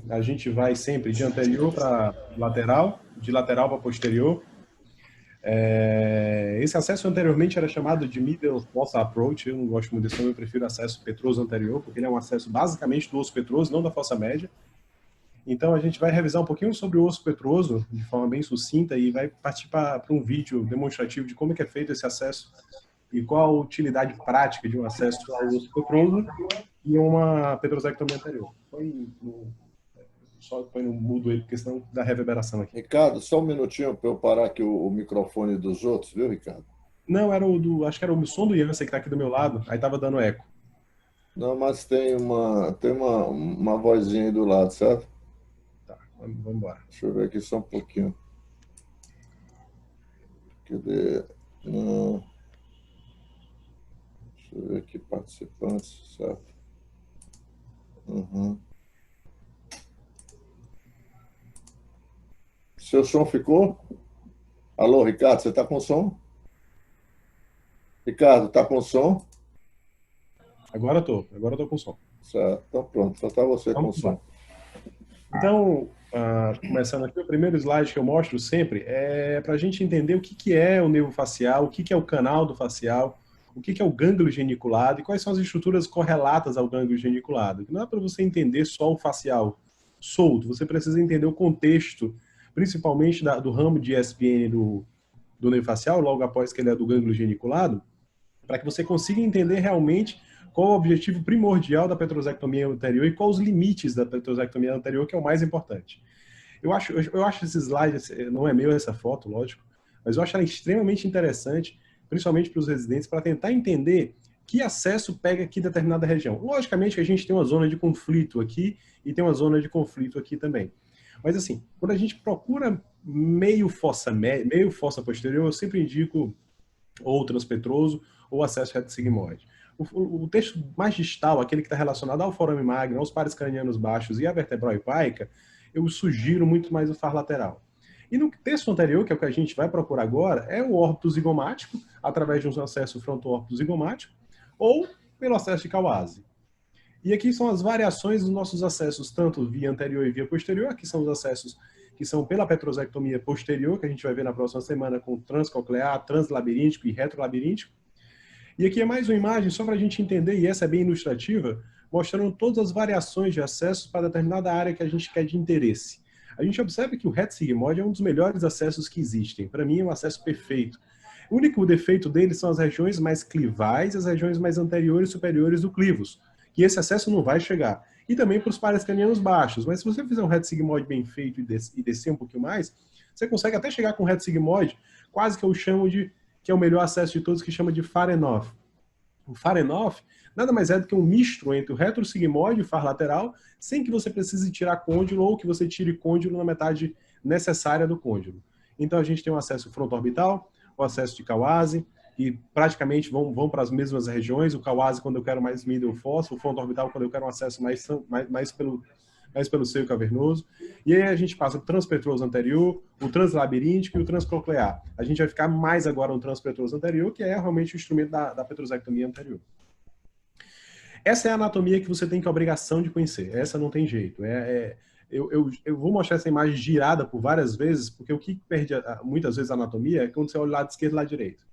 a gente vai sempre de anterior para lateral, de lateral para posterior. Esse acesso anteriormente era chamado de middle fossa approach. Eu não gosto muito desse nome, eu prefiro acesso petroso anterior, porque ele é um acesso basicamente do osso petroso, não da fossa média. Então a gente vai revisar um pouquinho sobre o osso petroso de forma bem sucinta e vai partir para um vídeo demonstrativo de como é que é feito esse acesso e qual a utilidade prática de um acesso ao osso petroso e uma petrosectomia anterior. Só põe no mudo aí, porque senão dá reverberação aqui. Ricardo, só um minutinho para eu parar aqui o microfone dos outros, viu, Ricardo? Não, era acho que era o som do Jansen que está aqui do meu lado, aí tava dando eco. Não, mas tem uma vozinha aí do lado, certo? Tá, vamos embora. Deixa eu ver aqui só um pouquinho. Cadê? Não. Deixa eu ver aqui, participantes, certo? Uhum. Seu som ficou? Alô, Ricardo, você está com som? Ricardo, está com som? Agora eu tô com som. Certo, então pronto, só está você com Vamos lá. som. Então, começando aqui, o primeiro slide que eu mostro sempre é para a gente entender o que é o nervo facial, o que é o canal do facial, o que é o gânglio geniculado e quais são as estruturas correlatas ao gânglio geniculado. Não é para você entender só o facial solto, você precisa entender o contexto, principalmente do ramo de ESPN do nervo facial, logo após que ele é do gânglio geniculado, para que você consiga entender realmente qual o objetivo primordial da petrosectomia anterior e quais os limites da petrosectomia anterior, que é o mais importante. Eu acho esse slide, não é meu essa foto, lógico, mas eu acho ela extremamente interessante, principalmente para os residentes, para tentar entender que acesso pega aqui em determinada região. Logicamente que a gente tem uma zona de conflito aqui e tem uma zona de conflito aqui também. Mas assim, quando a gente procura meio fossa posterior, eu sempre indico ou transpetroso ou acesso reto sigmoide. O texto mais distal, aquele que está relacionado ao forame magno, aos pares cranianos baixos e à vertebral hipaica, eu sugiro muito mais o far lateral. E no texto anterior, que é o que a gente vai procurar agora, é o órbito zigomático, através de um acesso fronto-órbito zigomático, ou pelo acesso de Kawase. E aqui são as variações dos nossos acessos, tanto via anterior e via posterior. Aqui são os acessos que são pela petrosectomia posterior, que a gente vai ver na próxima semana com transcoclear, translabiríntico e retrolabiríntico. E aqui é mais uma imagem só para a gente entender, e essa é bem ilustrativa, mostrando todas as variações de acessos para determinada área que a gente quer de interesse. A gente observa que o reto sigmoide é um dos melhores acessos que existem. Para mim é um acesso perfeito. O único defeito dele são as regiões mais clivais, as regiões mais anteriores e superiores do clivus, que esse acesso não vai chegar. E também para os pares cranianos baixos. Mas se você fizer um reto sigmoide bem feito e descer um pouquinho mais, você consegue até chegar com o reto sigmoide, quase que eu chamo de, que é o melhor acesso de todos, que chama de Far-Enough. O Far-Enough nada mais é do que um misto entre o retrosigmoide e o far lateral, sem que você precise tirar côndilo ou que você tire côndilo na metade necessária do côndilo. Então a gente tem um acesso fronto-orbital, o acesso de Kawase, e praticamente vão para as mesmas regiões. O Kawase quando eu quero mais middle fossa, o fronto-orbital quando eu quero um acesso mais pelo seio cavernoso. E aí a gente passa o transpetroso anterior, o translabiríntico e o transcoclear. A gente vai ficar mais agora no transpetroso anterior, que é realmente o instrumento da petrosectomia anterior. Essa é a anatomia que você tem que a obrigação de conhecer. Essa não tem jeito. Eu vou mostrar essa imagem girada por várias vezes, porque o que perde muitas vezes a anatomia é quando você olha o lado esquerdo e o lado direito.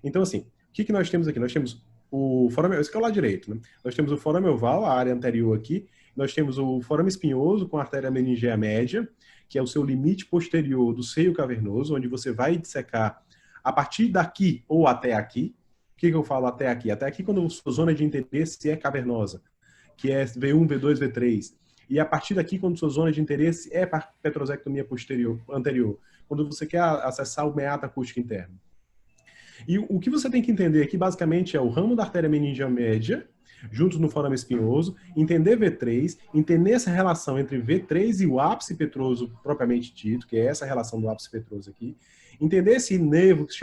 Então, assim, o que nós temos aqui? Nós temos o forame, esse aqui é o lado direito, né? Nós temos o forame oval, a área anterior aqui. Nós temos o forame espinhoso com a artéria meningea média, que é o seu limite posterior do seio cavernoso, onde você vai dissecar a partir daqui ou até aqui. O que eu falo até aqui? Até aqui quando a sua zona de interesse é cavernosa, que é V1, V2, V3. E a partir daqui, quando sua zona de interesse é para petrosectomia anterior, quando você quer acessar o meato acústico interno. E o que você tem que entender aqui, basicamente, é o ramo da artéria meningea média, junto no forame espinhoso, entender V3, entender essa relação entre V3 e o ápice petroso propriamente dito, que é essa relação do ápice petroso aqui, entender esse nervo que se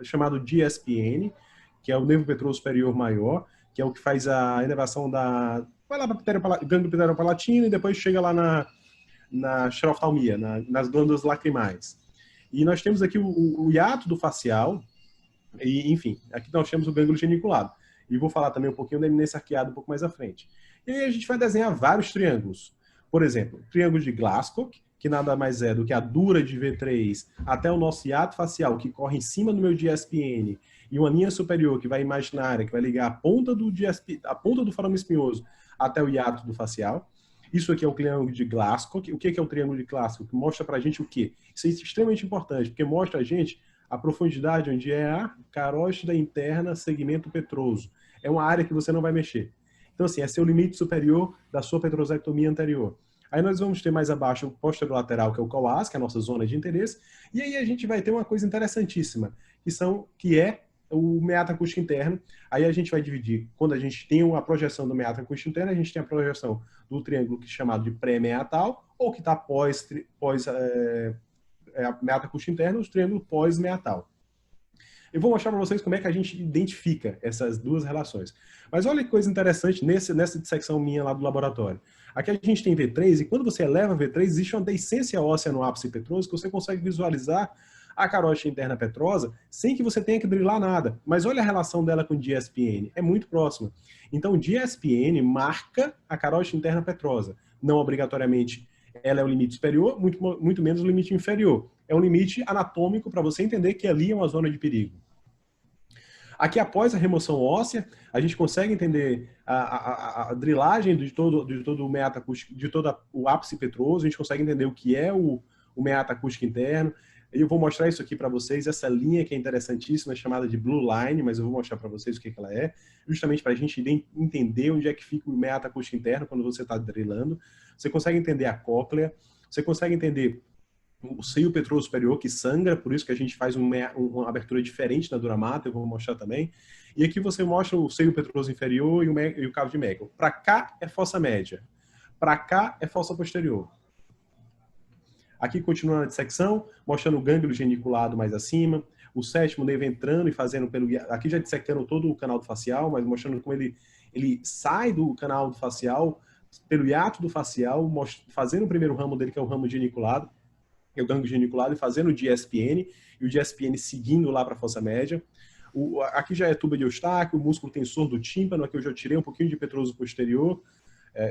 chamado DSPN, que é o nervo petroso superior maior, que é o que faz a inervação da... vai lá para o gânglio pteropalatino e depois chega lá na xeroftalmia, nas glândulas lacrimais. E nós temos aqui o hiato do facial, e, enfim, aqui nós temos o gânglio geniculado. E vou falar também um pouquinho da eminência arqueada um pouco mais à frente. E aí a gente vai desenhar vários triângulos. Por exemplo, o triângulo de Glasscock, que nada mais é do que a dura de V3 até o nosso hiato facial, que corre em cima do meu GSPN, e uma linha superior que vai imaginária, que vai ligar a ponta do GSP, a ponta do forame espinhoso até o hiato do facial. Isso aqui é o triângulo de Glasscock. O que é o triângulo de Glasscock? Mostra pra gente o quê? Isso é extremamente importante, porque mostra a gente a profundidade onde é a carótida interna segmento petroso. É uma área que você não vai mexer. Então, assim, esse é o limite superior da sua petrosectomia anterior. Aí nós vamos ter mais abaixo o posterolateral, que é o COAS, que é a nossa zona de interesse. E aí a gente vai ter uma coisa interessantíssima, que é o meato acústico interno. Aí a gente vai dividir, quando a gente tem uma projeção do meato acústico interno, a gente tem a projeção do triângulo que é chamado de pré-meatal, ou que está pós meato acústico interno, o triângulo pós-meatal. Eu vou mostrar para vocês como é que a gente identifica essas duas relações. Mas olha que coisa interessante nessa dissecção minha lá do laboratório. Aqui a gente tem V3, e quando você eleva V3, existe uma deiscência óssea no ápice petroso que você consegue visualizar a carótida interna petrosa sem que você tenha que drilar nada. Mas olha a relação dela com o GSPN, é muito próxima. Então o GSPN marca a carótida interna petrosa. Não obrigatoriamente ela é o limite superior, muito menos o limite inferior. É um limite anatômico para você entender que ali é uma zona de perigo. Aqui, após a remoção óssea, a gente consegue entender a drilagem de todo o meato acústico, de todo o ápice petroso, a gente consegue entender o que é o meato acústico interno. Eu vou mostrar isso aqui para vocês, essa linha que é interessantíssima, é chamada de Blue Line, mas eu vou mostrar para vocês o que ela é, justamente para a gente entender onde é que fica o meato acústico interno quando você está drilando. Você consegue entender a cóclea, você consegue entender o seio petroso superior que sangra, por isso que a gente faz uma abertura diferente na duramata, eu vou mostrar também. E aqui você mostra o seio petroso inferior e o cavo de Meckel. Para cá é fossa média, para cá é fossa posterior. Aqui continua a dissecção, mostrando o gânglio geniculado mais acima, o sétimo nervo entrando e fazendo pelo... Aqui já dissecando todo o canal do facial, mas mostrando como ele sai do canal do facial, pelo hiato do facial, fazendo o primeiro ramo dele, que é o ramo geniculado, que é o gânglio geniculado, e fazendo o GSPN, e o GSPN seguindo lá para a fossa média. Aqui já é tuba de Eustáquio, o músculo tensor do tímpano, aqui eu já tirei um pouquinho de petroso posterior,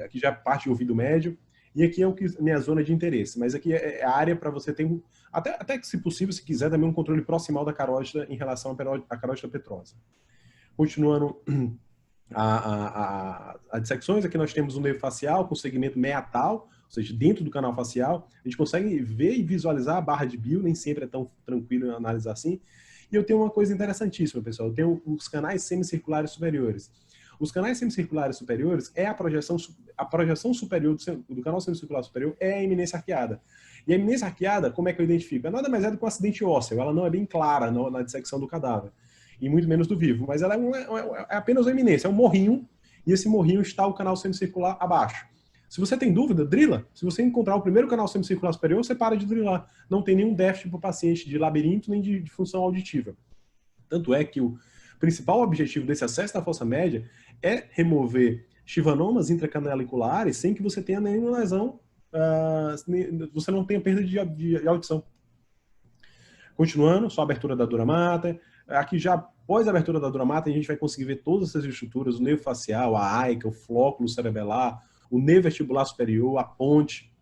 aqui já parte do ouvido médio. E aqui é a minha zona de interesse, mas aqui é a área para você ter, até que se possível, se quiser, também um controle proximal da carótida em relação à carótida petrosa. Continuando as dissecções, aqui nós temos um nervo facial com segmento meatal, ou seja, dentro do canal facial, a gente consegue ver e visualizar a barra de Bill, nem sempre é tão tranquilo em analisar assim. E eu tenho uma coisa interessantíssima, pessoal, eu tenho os canais semicirculares superiores. Os canais semicirculares superiores é a projeção superior do canal semicircular superior é a eminência arqueada. E a eminência arqueada, como é que eu identifico? Nada mais é do que um acidente ósseo, ela não é bem clara na dissecção do cadáver, e muito menos do vivo, mas ela é apenas uma eminência, é um morrinho, e esse morrinho está o canal semicircular abaixo. Se você tem dúvida, drila. Se você encontrar o primeiro canal semicircular superior, você para de drilar. Não tem nenhum déficit para o paciente de labirinto nem de função auditiva. Tanto é que o principal objetivo desse acesso da fossa média é remover chivanomas intracaneliculares sem que você tenha nenhuma lesão, você não tenha perda de audição. Continuando, só a abertura da dura mater. Aqui já, após a abertura da dura mater, a gente vai conseguir ver todas essas estruturas, o nervo facial, a aica, o flóculo cerebelar, o nervo vestibular superior, a ponte.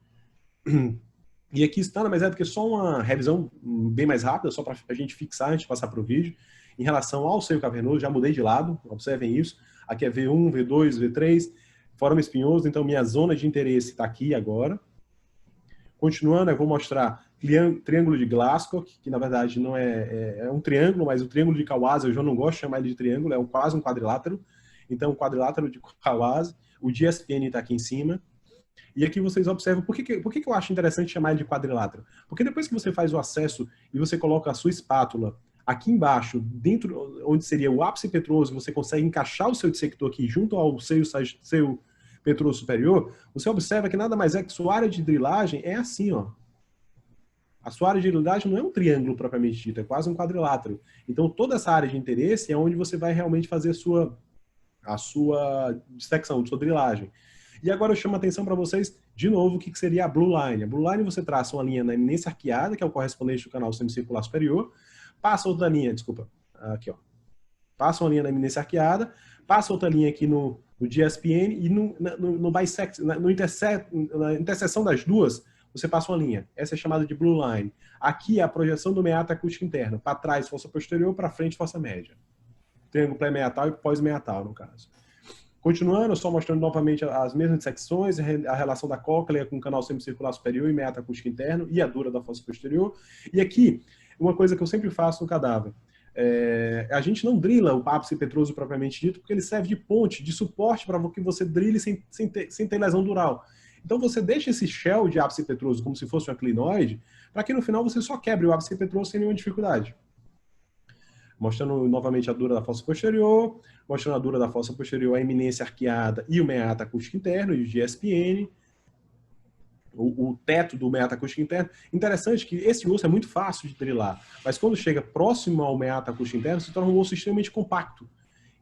E aqui está, mas é do que só uma revisão bem mais rápida, só para a gente fixar antes de passar para o vídeo. Em relação ao seio cavernoso, já mudei de lado, observem isso. Aqui é V1, V2, V3, forame espinhoso, então minha zona de interesse está aqui agora. Continuando, eu vou mostrar triângulo de Glasscock, que na verdade não é um triângulo, mas o triângulo de Kawase eu já não gosto de chamar ele de triângulo, é quase um quadrilátero. Então, o quadrilátero de Kawase, o GSPN está aqui em cima. E aqui vocês observam, por que eu acho interessante chamar ele de quadrilátero? Porque depois que você faz o acesso e você coloca a sua espátula aqui embaixo, dentro onde seria o ápice petroso, você consegue encaixar o seu dissector aqui junto ao seio petroso superior, você observa que nada mais é que sua área de drilagem é assim, ó. A sua área de drilagem não é um triângulo propriamente dito, é quase um quadrilátero. Então, toda essa área de interesse é onde você vai realmente fazer a sua dissecção, a sua drilagem. E agora eu chamo a atenção para vocês, de novo, o que seria a Blue Line. A Blue Line você traça uma linha na eminência arqueada, que é o correspondente do canal semicircular superior, passa outra linha, desculpa, aqui ó, passa uma linha na eminência arqueada, passa outra linha aqui no no GSPN e no bisect, na interseção das duas, você passa uma linha. Essa é chamada de blue line. Aqui é a projeção do meato acústico interno. Para trás, força posterior, para frente, força média. Triângulo pré-meatal e pós-meatal, no caso. Continuando, só mostrando novamente as mesmas secções, a relação da cóclea com o canal semicircular superior e meato acústico interno e a dura da fossa posterior. E aqui, uma coisa que eu sempre faço no cadáver. A gente não drila o ápice petroso propriamente dito, porque ele serve de ponte, de suporte para que você drile sem ter lesão dural. Então você deixa esse shell de ápice petroso como se fosse uma clinoide, para que no final você só quebre o ápice petroso sem nenhuma dificuldade. Mostrando novamente a dura da fossa posterior, mostrando a dura da fossa posterior, a eminência arqueada e o meato acústico interno, e o GSPN, o teto do meato acústico interno. Interessante que esse osso é muito fácil de drilar, mas quando chega próximo ao meato acústico interno, se torna um osso extremamente compacto.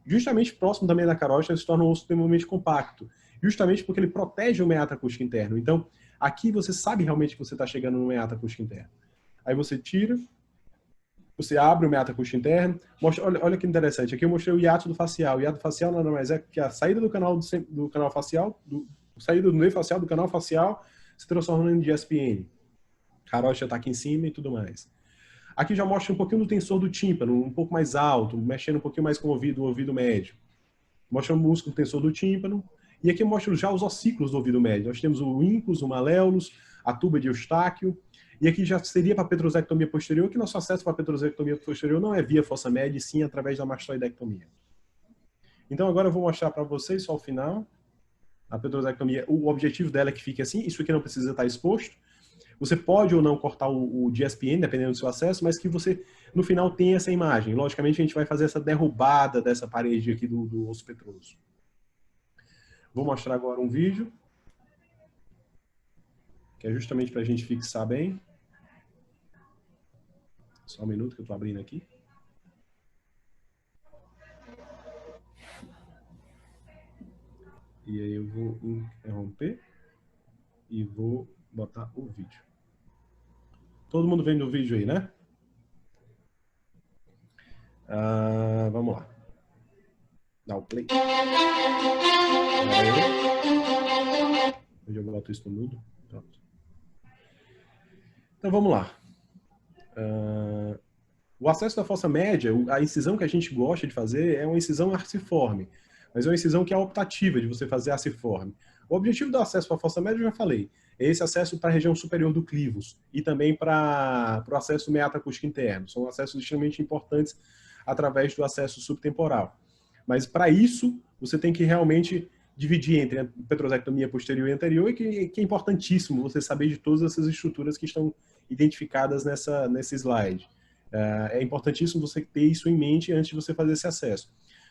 Justamente próximo também da carótida, se torna um osso extremamente compacto, justamente porque ele protege o meato acústico interno. Então, aqui você sabe realmente que você está chegando no meato acústico interno. Aí você tira, você abre o meato acústico interno, mostra, olha que interessante, aqui eu mostrei o hiato do facial. O hiato facial nada mais é que a saída do canal facial, saída do nervo facial, do canal facial, se transformando em GSPN. A carótida está aqui em cima e tudo mais. Aqui já mostra um pouquinho do tensor do tímpano, um pouco mais alto, mexendo um pouquinho mais com o ouvido médio. Mostra o músculo tensor do tímpano. E aqui mostra já os ossículos do ouvido médio. Nós temos o incus, o maléolus, a tuba de Eustáquio. E aqui já seria para a petrosectomia posterior, que nosso acesso para a petrosectomia posterior não é via fossa média, e sim através da mastoidectomia. Então agora eu vou mostrar para vocês só o final. A petrosectomia, o objetivo dela é que fique assim. Isso aqui não precisa estar exposto. Você pode ou não cortar o GSPN, dependendo do seu acesso, mas que você, no final, tenha essa imagem. Logicamente, a gente vai fazer essa derrubada dessa parede aqui do osso petroso. Vou mostrar agora um vídeo, que é justamente para a gente fixar bem. Só um minuto que eu estou abrindo aqui. E aí eu vou interromper e vou botar o vídeo. Todo mundo vendo o vídeo aí, né? Vamos lá. Dá o play. Hoje eu boto isso no mudo. Pronto. Então vamos lá. O acesso da fossa média, a incisão que a gente gosta de fazer é uma incisão arciforme, mas é uma incisão que é optativa de você fazer arciforme. O objetivo do acesso para a fossa média, eu já falei, é esse acesso para a região superior do clivus e também para o acesso meato acústico interno. São acessos extremamente importantes através do acesso subtemporal. Mas para isso, você tem que realmente dividir entre a petrosectomia posterior e anterior, e que é importantíssimo você saber de todas essas estruturas que estão identificadas nesse slide. É importantíssimo você ter isso em mente antes de você fazer esse acesso.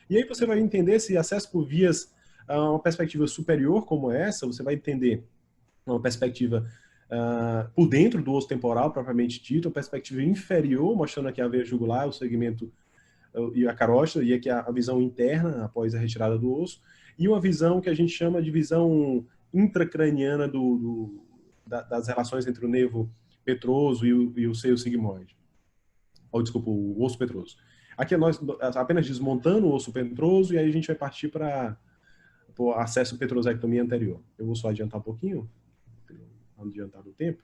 E aí você vai entender se acesso por vias, uma perspectiva superior como essa, você vai entender uma perspectiva por dentro do osso temporal, propriamente dito, uma perspectiva inferior, mostrando aqui a veia jugular, o segmento e a carótida, e aqui a visão interna, após a retirada do osso, e uma visão que a gente chama de visão intracraniana das relações entre o nervo petroso e o seio sigmoide. Ou, desculpa, o osso petroso. Aqui é nós apenas desmontando o osso petroso e aí a gente vai partir para o acesso petrosectomia anterior. Eu vou só adiantar um pouquinho, adiantar do tempo.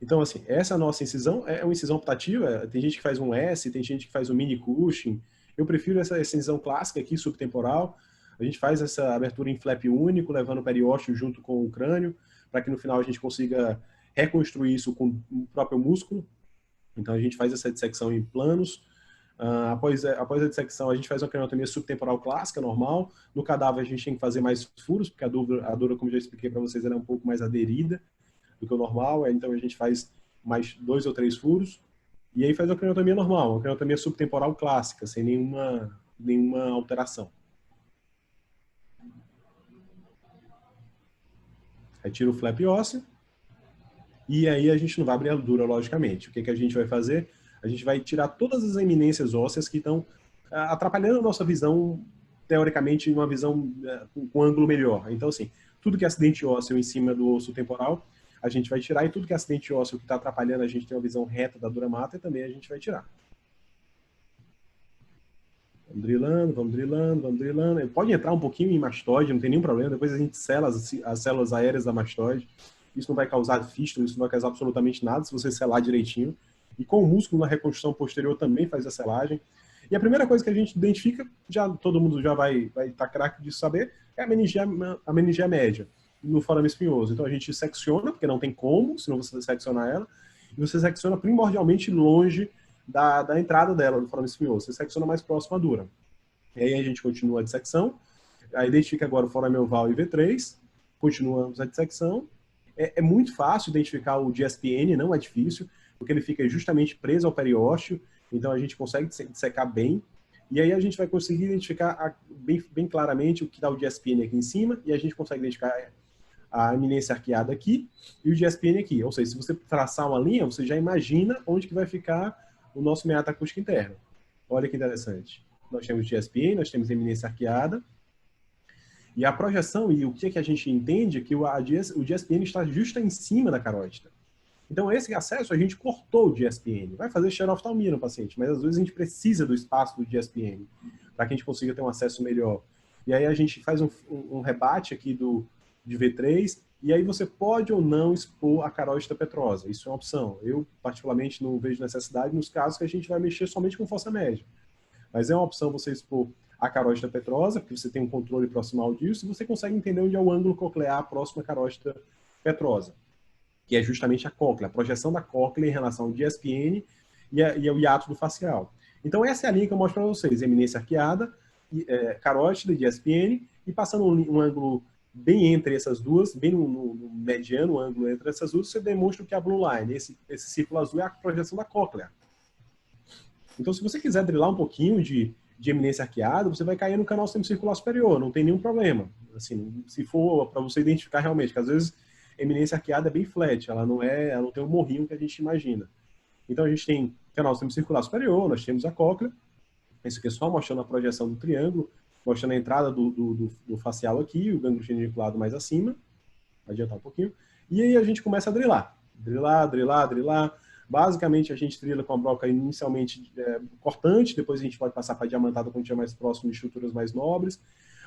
Então, assim, essa nossa incisão é uma incisão optativa. Tem gente que faz um S, tem gente que faz um mini Cushing. Eu prefiro essa incisão clássica aqui, subtemporal. A gente faz essa abertura em flap único, levando o periósteo junto com o crânio, para que no final a gente consiga reconstruir isso com o próprio músculo. Então a gente faz essa dissecção em planos. Após a dissecção, a gente faz uma craniotomia subtemporal clássica, normal. No cadáver a gente tem que fazer mais furos, porque a dura, como já expliquei para vocês, ela é um pouco mais aderida do que o normal. Então a gente faz mais 2 ou 3 furos. E aí faz uma craniotomia normal, uma craniotomia subtemporal clássica, sem nenhuma alteração. Retira o flap ósseo. E aí a gente não vai abrir a dura, logicamente. O que a gente vai fazer? A gente vai tirar todas as eminências ósseas que estão atrapalhando a nossa visão, teoricamente, uma visão com um ângulo melhor. Então, assim, tudo que é acidente ósseo em cima do osso temporal, a gente vai tirar, e tudo que é acidente ósseo que está atrapalhando a gente ter uma visão reta da dura mater, também a gente vai tirar. Vamos drilando, vamos drilando, vamos drilando. Pode entrar um pouquinho em mastoide, não tem nenhum problema. Depois a gente sela as células aéreas da mastoide. Isso não vai causar fístula, isso não vai causar absolutamente nada se você selar direitinho. E com o músculo na reconstrução posterior também faz a selagem. E a primeira coisa que a gente identifica, já todo mundo já vai estar craque de saber, é a meningia média no forame espinhoso. Então a gente secciona, porque não tem como, senão você seccionar ela, e você secciona primordialmente longe da entrada dela no forame espinhoso. Você secciona mais próximo à dura. E aí a gente continua a dissecção, aí identifica agora o forame oval e V3, continuamos a dissecção. É muito fácil identificar o GSPN, não é difícil, porque ele fica justamente preso ao periósteo, então a gente consegue dissecar bem, e aí a gente vai conseguir identificar bem claramente o que dá o GSPN aqui em cima, e a gente consegue identificar a eminência arqueada aqui e o GSPN aqui. Ou seja, se você traçar uma linha, você já imagina onde que vai ficar o nosso meato acústico interno. Olha que interessante. Nós temos GSPN, nós temos eminência arqueada, e a projeção, e o que a gente entende, é que o GSPN está justo em cima da carótida. Então, esse acesso, a gente cortou o GSPN. Vai fazer xeroftalmia no paciente, mas às vezes a gente precisa do espaço do GSPN para que a gente consiga ter um acesso melhor. E aí a gente faz um rebate aqui de V3, e aí você pode ou não expor a carótida petrosa. Isso é uma opção. Eu, particularmente, não vejo necessidade nos casos que a gente vai mexer somente com fossa média. Mas é uma opção você expor a carótida petrosa, porque você tem um controle proximal disso, e você consegue entender onde é o ângulo coclear próximo à carótida petrosa, que é justamente a cóclea, a projeção da cóclea em relação ao GSPN e ao hiato do facial. Então essa é a linha que eu mostro para vocês, eminência arqueada, carótida, GSPN, e passando um ângulo bem entre essas duas, bem no mediano ângulo entre essas duas, você demonstra que a blue line, esse círculo azul, é a projeção da cóclea. Então, se você quiser drilar um pouquinho de eminência arqueada, você vai cair no canal semicircular superior, não tem nenhum problema. Assim, se for para você identificar realmente, porque às vezes a eminência arqueada é bem flat, ela não tem o morrinho que a gente imagina. Então, a gente tem canal semicircular superior, nós temos a cóclea, isso aqui é só mostrando a projeção do triângulo, mostrando a entrada do facial aqui, o gânglio geniculado mais acima, vai adiantar um pouquinho, e aí a gente começa a drilar. Drilar, drilar, drilar. Basicamente, a gente drila com a broca inicialmente cortante, depois a gente pode passar para diamantada quando estiver mais próximo de estruturas mais nobres,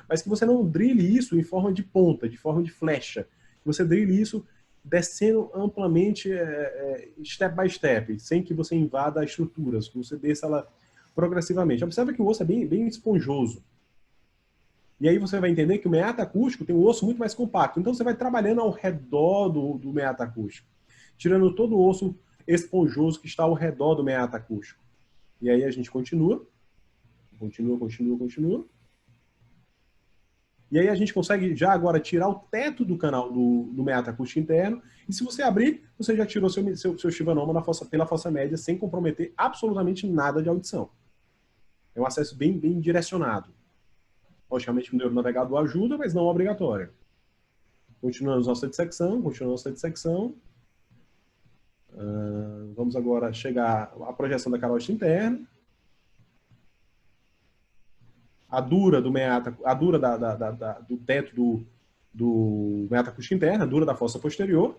mas que você não drille isso em forma de ponta, de forma de flecha. Que você drille isso descendo amplamente, step by step, sem que você invada as estruturas, que você desça ela progressivamente. Observe que o osso é bem esponjoso. E aí você vai entender que o meato acústico tem um osso muito mais compacto. Então você vai trabalhando ao redor do meato acústico, tirando todo o osso esponjoso que está ao redor do meato acústico. E aí a gente continua. E aí a gente consegue já agora tirar o teto do canal do meato acústico interno. E se você abrir, você já tirou seu chivanoma pela fossa média sem comprometer absolutamente nada de audição. É um acesso bem direcionado. Logicamente o neuronavegador ajuda, mas não obrigatório. Continuamos nossa dissecção. Vamos agora chegar à projeção da carótida interna. A dura do meata, a dura do teto do meato acústico interno, a dura da fossa posterior.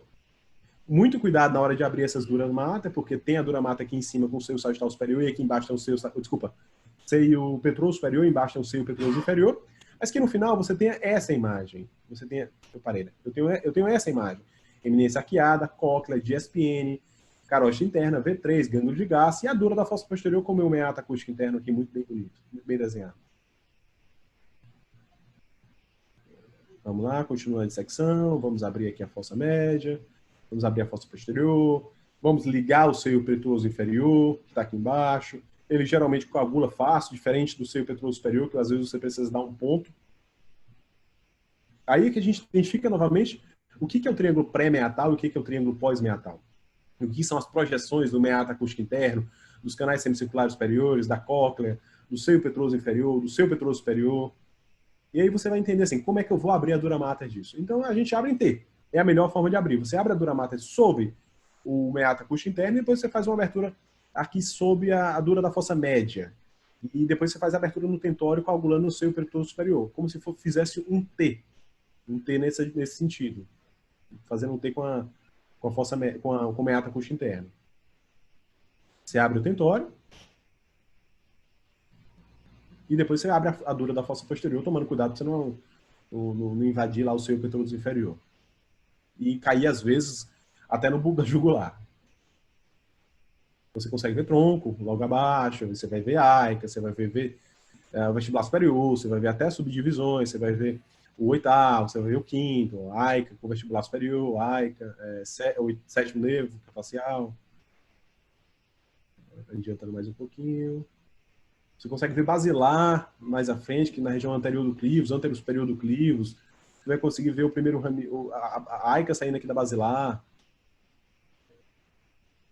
Muito cuidado na hora de abrir essas duras mata, porque tem a dura mata aqui em cima com o seio sagital superior e aqui embaixo tem o seio, seio petroso superior, embaixo tem o seio petroso inferior. Mas que no final você tenha essa imagem. Eu tenho essa imagem. Eminência arqueada, cóclea, GSPN, carótida interna, V3, gânglio de gás e a dura da fossa posterior com o meu meato acústico interno aqui muito bem bonito, muito bem desenhado. Vamos lá, continua a dissecção, vamos abrir aqui a fossa média, vamos abrir a fossa posterior, vamos ligar o seio petroso inferior, que está aqui embaixo. Ele geralmente coagula fácil, diferente do seio petroso superior, que às vezes você precisa dar um ponto. Aí que a gente identifica novamente o que é o triângulo pré-meatal e o que é o triângulo pós-meatal. O que são as projeções do meato acústico interno, dos canais semicirculares superiores, da cóclea, do seio petroso inferior, do seio petroso superior. E aí você vai entender assim, como é que eu vou abrir a dura mater disso? Então a gente abre em T. É a melhor forma de abrir. Você abre a dura mater sobre o meato acústico interno e depois você faz uma abertura aqui sob a dura da fossa média. E depois você faz a abertura no tentório coagulando no seio petroso superior. Como se fizesse um T. Um T nesse sentido. Fazendo um T com a fossa, com o meato acústico interno. Você abre o tentório. e depois você abre a dura da fossa posterior, tomando cuidado para você não invadir lá o seu petróleo inferior. E cair, às vezes, até no bulbo da jugular. Você consegue ver tronco, logo abaixo, você vai ver aica, você vai ver o vestibular superior, você vai ver até subdivisões, você vai ver o oitavo, você vai ver o quinto, aica com vestibular superior, aica, sétimo nervo facial. Adiantando mais um pouquinho. Você consegue ver basilar mais à frente, que na região anterior do clivos, anterior superior do clivos. Você vai conseguir ver o primeiro a aica saindo aqui da basilar.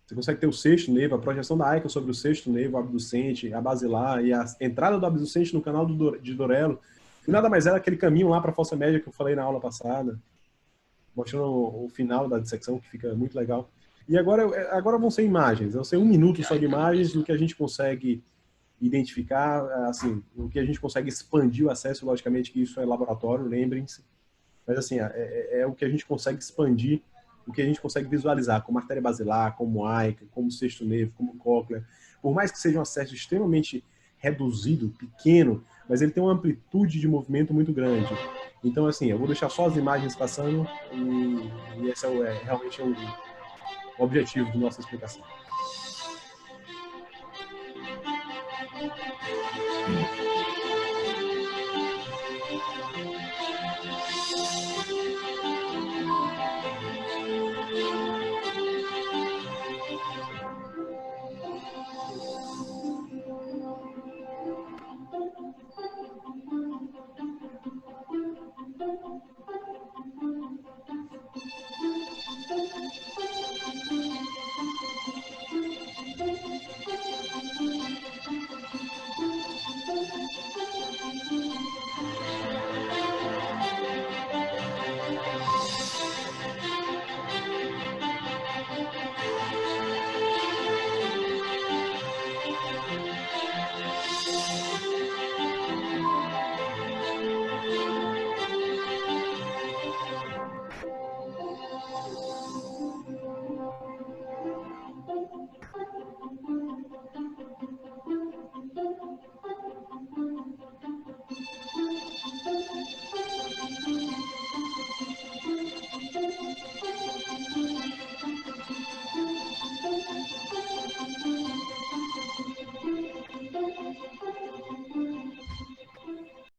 Você consegue ter o sexto nervo, a projeção da aica sobre o sexto nervo, o abducente, a basilar e a entrada do abducente no canal de Dorello. E nada mais era aquele caminho lá para a fossa média que eu falei na aula passada, mostrando o final da dissecção, que fica muito legal. E agora vão ser imagens, vão ser 1 minuto só de imagens do que a gente consegue identificar, assim, o que a gente consegue expandir o acesso, logicamente que isso é laboratório, lembrem-se, mas assim, é o que a gente consegue expandir, o que a gente consegue visualizar, como artéria basilar, como aica, como sexto nervo, como cóclea, por mais que seja um acesso extremamente reduzido, pequeno, mas ele tem uma amplitude de movimento muito grande. Então, assim, eu vou deixar só as imagens passando e esse realmente o objetivo da nossa explicação.